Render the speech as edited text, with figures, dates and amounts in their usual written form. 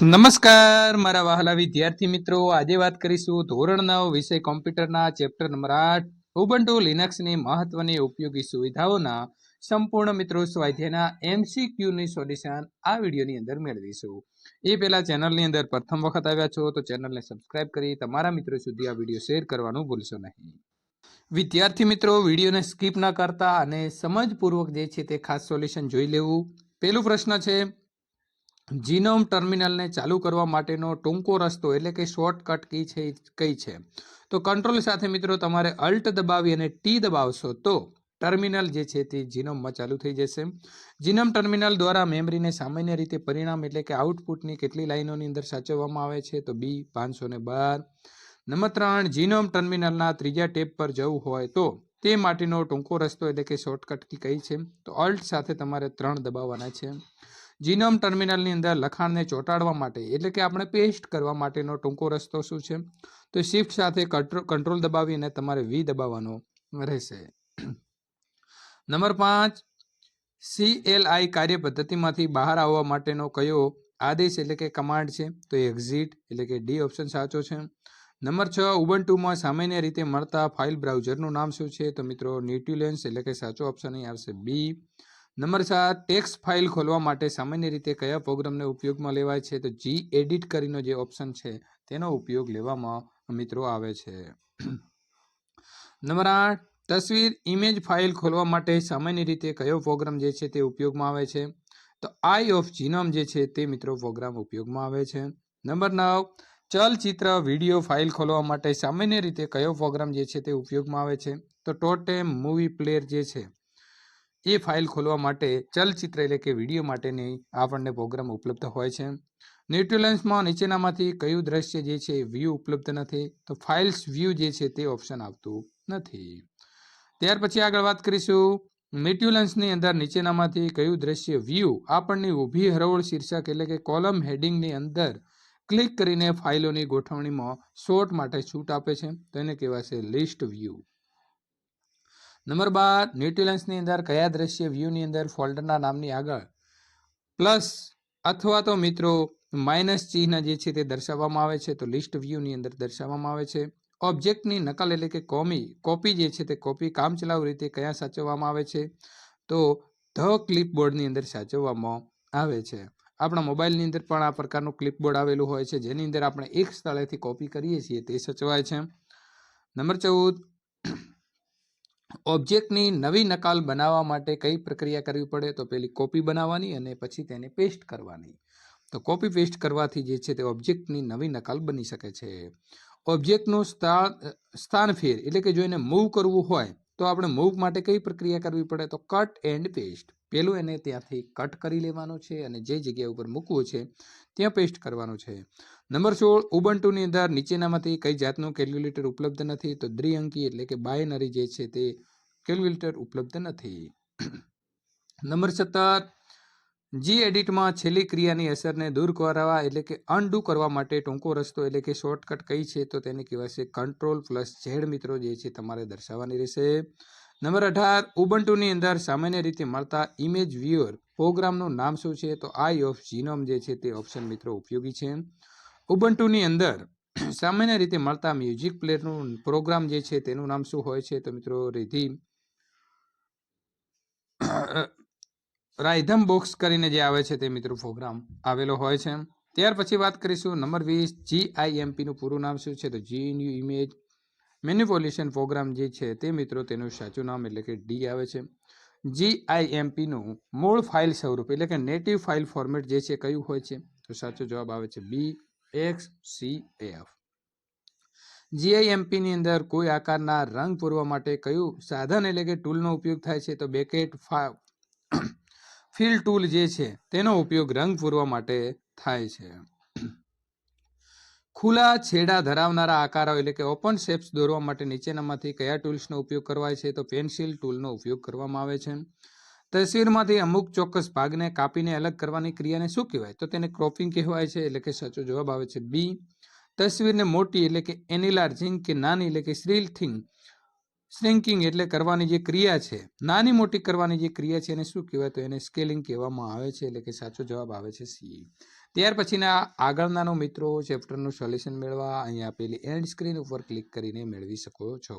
નમસ્કાર મારા વહાલા વિદ્યાર્થી મિત્રો, આજે વાત કરીશું ધોરણ 9 વિષય કોમ્પ્યુટરના ચેપ્ટર નંબર 8 ઉબુન્ટુ લિનક્સની મહત્વની ઉપયોગી સુવિધાઓના સંપૂર્ણ મિત્રો સ્વાધ્યાયના એમસીક્યુની સોલ્યુશન આ વિડીયોની અંદર મેળવીશું। એ પહેલા ચેનલની અંદર પ્રથમ વખત આવ્યા છો તો ચેનલને સબસ્ક્રાઇબ કરી તમારા મિત્રો સુધી આ વિડીયો શેર કરવાનું ભૂલશો નહીં। વિદ્યાર્થી મિત્રો, વિડીયોને સ્કીપ ન કરતા અને સમજપૂર્વક જે છે તે ખાસ સોલ્યુશન જોઈ લેવું। પહેલો પ્રશ્ન છે, જીનોમ ટર્મિનલને ચાલુ કરવા માટેનો ટૂંકો રસ્તો એટલે કે શોર્ટકટ કી છે કઈ છે? તો કંટ્રોલ સાથે મિત્રો તમારે અલ્ટ દબાવી અને ટી દબાવશો તો ટર્મિનલ જે છે તે જીનોમમાં ચાલુ થઈ જશે। જીનોમ ટર્મિનલ દ્વારા મેમરીને સામાન્ય રીતે પરિણામ એટલે કે આઉટપુટની કેટલી લાઈનોની અંદર સાચવવામાં આવે છે? તો બી 512। નંબર 3, જીનોમ ટર્મિનલના ત્રીજા ટેબ પર જવું હોય તો તે માટેનો ટૂંકો રસ્તો એટલે કે શોર્ટકટ કી કઈ છે? તો અલ્ટ સાથે તમારે 3 દબાવવાના છે। જીનોમ ટર્મિનલની અંદર લખાણને ચોંટાડવા માટે એટલે કે આપણે પેસ્ટ કરવા માટેનો ટૂંકો રસ્તો શું છે? તો શિફ્ટ સાથે કંટ્રોલ દબાવીને તમારે વી દબાવવાનો રહેશે। નંબર 5, CLI કાર્ય પદ્ધતિમાંથી બહાર આવવા માટેનો કયો આદેશ એટલે કે કમાન્ડ છે? તો એક્ઝિટ એટલે કે ડી ઓપ્શન સાચો છે। નંબર 6, ઉબુન્ટુમાં સામાન્ય રીતે મળતા ફાઇલ બ્રાઉઝરનું નામ શું છે? તો મિત્રો નેટિવ્લેન્સ એટલે કે સાચો ઓપ્શન અહીં આવશે બી। નંબર 7, ટેક્સ્ટ ફાઇલ ખોલવા માટે સામાન્ય રીતે કયા પ્રોગ્રામને ઉપયોગમાં લેવાય છે? તો જી એડિટ કરીને જે ઓપ્શન છે તેનો ઉપયોગ લેવામાં મિત્રો આવે છે। નંબર 8, તસવીર ઇમેજ ફાઇલ ખોલવા માટે સામાન્ય રીતે કયો પ્રોગ્રામ જે છે તે ઉપયોગમાં આવે છે? તો આઈ ઓફ જીનોમ જે છે તે મિત્રો પ્રોગ્રામ ઉપયોગમાં આવે છે। નંબર 9, ચલચિત્ર વિડીયો ફાઇલ ખોલવા માટે સામાન્ય રીતે કયો પ્રોગ્રામ જે છે તે ઉપયોગમાં આવે છે? તો ટોટેમ મૂવી પ્લેયર જે છે એ ફાઇલ ખોલવા માટે ચલચિત્ર એટલે કે વિડીયો માટેની આપણને પ્રોગ્રામ ઉપલબ્ધ હોય છે। નેટિવ્લેન્સમાં નીચેનામાંથી કયું દ્રશ્ય જે છે વ્યૂ ઉપલબ્ધ નથી? તો ફાઇલ્સ વ્યૂ જે છે તે ઓપ્શન આવતું નથી। ત્યાર પછી આગળ વાત કરીશું, નેટિવ્લેન્સની અંદર નીચેનામાંથી કયું દ્રશ્ય વ્યૂ આપણને ઊભી હરોળ શીર્ષક એટલે કે કોલમ હેડિંગની અંદર ક્લિક કરીને ફાઇલોની ગોઠવણીમાં શોર્ટ માટે છૂટ આપે છે? તો એને કહેવાશે લિસ્ટ વ્યૂ। નંબર 12, નેટિવ્લેન્સની અંદર કયા દ્રશ્ય વ્યૂની અંદર ફોલ્ડરના નામની આગળ પ્લસ અથવા તો મિત્રો માઇનસ ચિહ્ન જે છે તે દર્શાવવામાં આવે છે? તો લિસ્ટ વ્યૂની અંદર દર્શાવવામાં આવે છે। ઓબ્જેક્ટની નકલ એટલે કે કોપી જે છે તે કોપી કામચલાઉ રીતે કયા સાચવવામાં આવે છે? તો ધ ક્લિપબોર્ડની અંદર સાચવવામાં આવે છે। આપણા મોબાઈલની અંદર પણ આ પ્રકારનું ક્લિપબોર્ડ આવેલું હોય છે જેની અંદર આપણે એક સ્થળેથી કોપી કરીએ છીએ તે સચવાય છે। નંબર 14, ઓબ્જેક્ટની નવી નકલ બનાવવા માટે કઈ પ્રક્રિયા કરવી પડે? તો પહેલી કોપી બનાવવાની અને પછી તેને પેસ્ટ કરવાની। તો કોપી પેસ્ટ કરવાથી જે છે તે ઓબ્જેક્ટની નવી નકલ બની શકે છે। ઓબ્જેક્ટનું સ્થાન ફેર એટલે કે જો એને મૂવ કરવું હોય તો આપણે મૂવ માટે કઈ પ્રક્રિયા કરવી પડે? તો કટ એન્ડ પેસ્ટ। પહેલું એને ત્યાંથી કટ કરી લેવાનું છે અને જે જગ્યા ઉપર મૂકવું છે ત્યાં પેસ્ટ કરવાનું છે। નંબર 16, ઉબુન્ટુની અંદર નીચેનામાંથી કઈ જાતનું કેલ્ક્યુલેટર ઉપલબ્ધ નથી? તો દ્વિઅંકી એટલે કે બાયનરી જે છે તે કેલ્ક્યુલેટર ઉપલબ્ધ નથી। નંબર 17, જી એડિટમાં છેલ્લી ક્રિયાની અસરને દૂર કરવા એટલે કે અનડુ કરવા માટે ટૂંકો રસ્તો એટલે કે શોર્ટકટ કઈ છે? તો તેને કહેવાશે Ctrl+Z મિત્રો જે છે તમારે દર્શાવવાની રહેશે। નંબર 18, ઉબુન્ટુની અંદર સામાન્ય રીતે મળતા ઇમેજ વ્યુઅર પ્રોગ્રામનું નામ શું છે? તો આઈ ઓફ જીનોમ જે છે તે ઓપ્શન મિત્રો ઉપયોગી છે। ઉબુન્ટુની અંદર સામાન્ય રીતે મળતા મ્યુઝિક પ્લેયરનું પ્રોગ્રામ જે છે તેનું નામ શું હોય છે? તો મિત્રો રાયધમ બોક્સ કરીને જે આવે છે તે મિત્રો પ્રોગ્રામ આવેલો હોય છે। ત્યાર પછી વાત કરીશું નંબર 20, GIMP નું પૂરું નામ શું છે? તો GNU ઇમેજ મેનિપ્યુલેશન પ્રોગ્રામ જે છે તે મિત્રો તેનું સાચું નામ એટલે કે ડી આવે છે। GIMP નું મૂળ ફાઇલ સ્વરૂપ એટલે કે નેટિવ ફાઇલ ફોર્મેટ જે છે કયું હોય છે? તો સાચો જવાબ આવે છે BXCF। GIMP ની અંદર કોઈ આકારના રંગ પૂરવા માટે કયું સાધન એટલે કે ટૂલનો ઉપયોગ થાય છે? તો બેકેટ ફિલ ટૂલ જે છે તેનો ઉપયોગ રંગ પૂરવા માટે થાય છે। ખુલ્લા છેડા ધરાવનારા આકારો એટલે કે ઓપન શેપ્સ દોરવા માટે નીચેનામાંથી કયા ટૂલ્સનો ઉપયોગ કરવાય છે? તો પેન્સિલ ટૂલનો ઉપયોગ કરવામાં આવે છે। તસવીરમાંથી અમુક ચોક્કસ ભાગને કાપીને અલગ કરવાની ક્રિયાને શું કહેવાય? તો તેને ક્રોપિંગ કહેવાય છે એટલે કે સાચો જવાબ આવે છે બી। તસવીરને મોટી એટલે કે એનલાર્જિંગ કે નાની એટલે કે શ્રિંકિંગ એટલે કરવાની જે ક્રિયા છે, નાની મોટી કરવાની જે ક્રિયા છે એને શું કહેવાય? તો એને સ્કેલિંગ કહેવામાં આવે છે એટલે કે સાચો જવાબ આવે છે સી। ત્યાર પછીના આગળનાનો મિત્રો ચેપ્ટરનું સોલ્યુશન મેળવવા અહીંયા આપેલી એન્ડ સ્ક્રીન ઉપર ક્લિક કરીને મેળવી શકો છો.